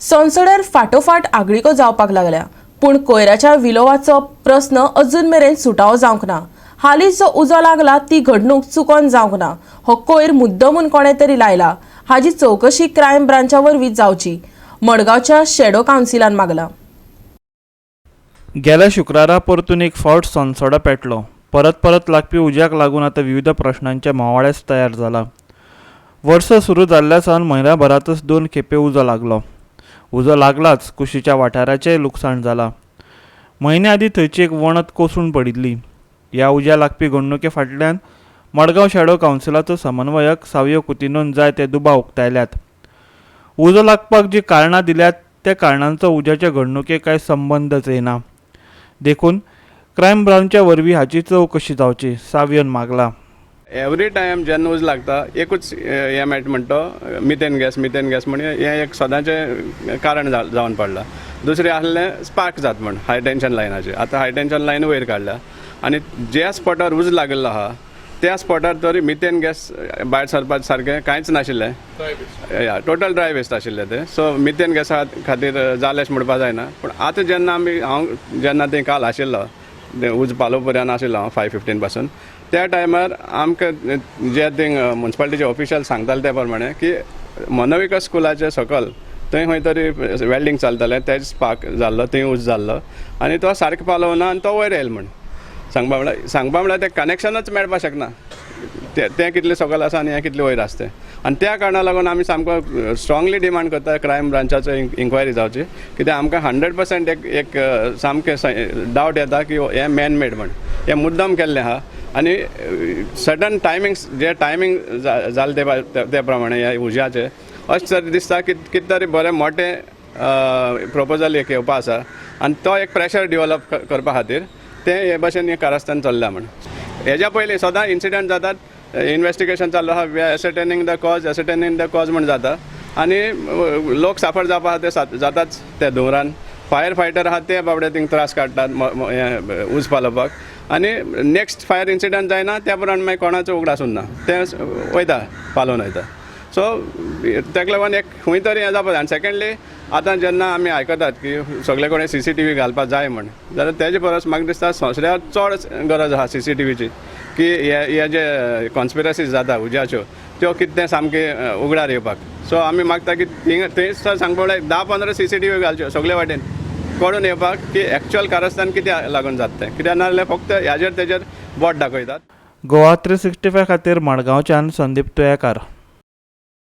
संसदेर फाटोफाट आगळिको जावपाक लागल्या, पूण कोयराच्या विलोवाचो प्रस्न अजून मेरेन सुटावो जावंक ना। हालींच जो उजो लागला ती घडणूक चुकोन जावंक ना। हो कोयर मुद्दमून कोणे तरी लायला, हाची चौकशी क्रायम ब्रांचा वरवीं जावची, मडगांवच्या शॅडो कावन्सिलान मागला। गेल्या शुक्रारा परतून एक फावट संसद पेटलो। परत लागपी उज्याक लागून आतां विविध प्रश्नांचे मावाळेच तयार जाला। वर्स सुरू जाल्ल्या सावन म्हयन्याभरातच 2 खेपे उजो लागलो। उजो लागलाच कुशीच्या वाठाराचें लुकसाण जालां। म्हयने आदीं थंयची एक वणत कोसळून पडिल्ली। ह्या उज्या लागपी घडणुके फाटल्यान मडगांव शॅडो कावन्सिलाचो समन्वयक सावयो कुतिनोन जाय ते दुबाव उक्तायल्यात। उजो लागपाक जी कारणां दिल्यात त्या कारणांचो उज्याचे घडणुकेक कांय संबंदच येना। देखून क्रायम ब्रांचा वरवीं हाची चवकशी जावची, सावयोन मागला। एवरी टायम जेन्ना उज लागता एकूच हें मेळटा म्हणटा मिथेन गॅस म्हणजे हें एक सदांचें कारण जावन पडलां। दुसरें आसलें स्पार्क जाता म्हण हाय टेन्शन लायनाचें। आतां हाय टेन्शन लायन वयर काडल्या आनी ज्या स्पॉटार उज लागलेलो आहा त्या स्पॉटार तरी मिथेन गॅस भायर सरपाचें सारकें कांयच नाशिल्लें, टोटल ड्राय वेस्ट आशिल्लें तें। सो मिथेन गॅसा खातीर जालें अशें म्हणपाक जायना। पूण आतां जेन्ना हांव जेन्ना थंय काल आशिल्लो, उज पालो पर्यंत आशिल्लो हांव 5:15 पासून, त्या टायमार आमकां जे थिंग म्युन्सिपालिटीचे ऑफिशियल सांगताले त्या प्रमाणे की मनोविकास स्कुलाचे सकयल थंय खंय तरी वेल्डिंग चलतालें, तेज स्पार्क जाल्लो, थंय उज जाल्लो आनी तो सारको पालोवना आनी तो वयर येयलो म्हण सांगपा म्हळ्यार तें कनेक्शनच मेळपाक शकना। तें कितलें सकयल आसा आनी हें कितलें वयर आसा तें। आनी त्या कारणाक लागून आमी सामको स्ट्रॉंगली डिमांड करता क्रायम ब्रांचाचो इन्क्वायरी जावची, कित्याक आमकां 100% एक सामकें डावट येता की हें मॅन मेड म्हण, हें मुद्दम केल्लें आहा। आनी सडन टायमिंग्स जे टायमींग जाले ते प्रमाणे ह्या उज्याचे अशें तरी दिसता की कितें तरी बरें मोटें प्रपोजल एक येवपा आसा आनी तो एक प्रेशर डिवेलप करपा खातीर तें हे भशेन हें कारस्थान चल्लां म्हण। हेज्या पयलीं सदां इन्सिडंट जातात, इन्वेस्टिगेशन चालू आहा, वी आर एसर्टेनिंग द कॉज म्हण जाता आनी लोक साफर जावपा आहा ते जाताच ते दोंगरान। फायर फायटर आहा ते बाबडे थिंग त्रास काडटात उज पालोवपाक आनी नेक्स्ट फायर इन्सिडंट जायना त्या प्रमाण मागीर कोणाचो उगडास उरना, ते वयता पालोवन वयता। सो ताका लागून एक खंय तरी हें जावपा जाय। आनी सेकेंडली आतां जेन्ना आमी आयकतात की सगळे कोणें CCTV घालपाक जाय म्हण, जाल्यार तेजे परस म्हाका दिसता संसद्याक चड गरज आहा CCTVची, की हे जे कॉन्स्पिरसीज जाता उज्याच्यो त्यो कितें सामके उगडार येवपाक। सो आमी मागता की थंय सांगपा म्हळ्यार 10-15 CCTV घालच्यो सगळे वाटेन कळून येवपाक की एक्चुअल कारस्थान कित्याक लागून जाता तें, कित्याक नाजाल्यार फक्त ह्याचेर तेजेर बोट दाखयतात। गोवा 365 खातीर मडगांवच्यान संदीप तुयेकार।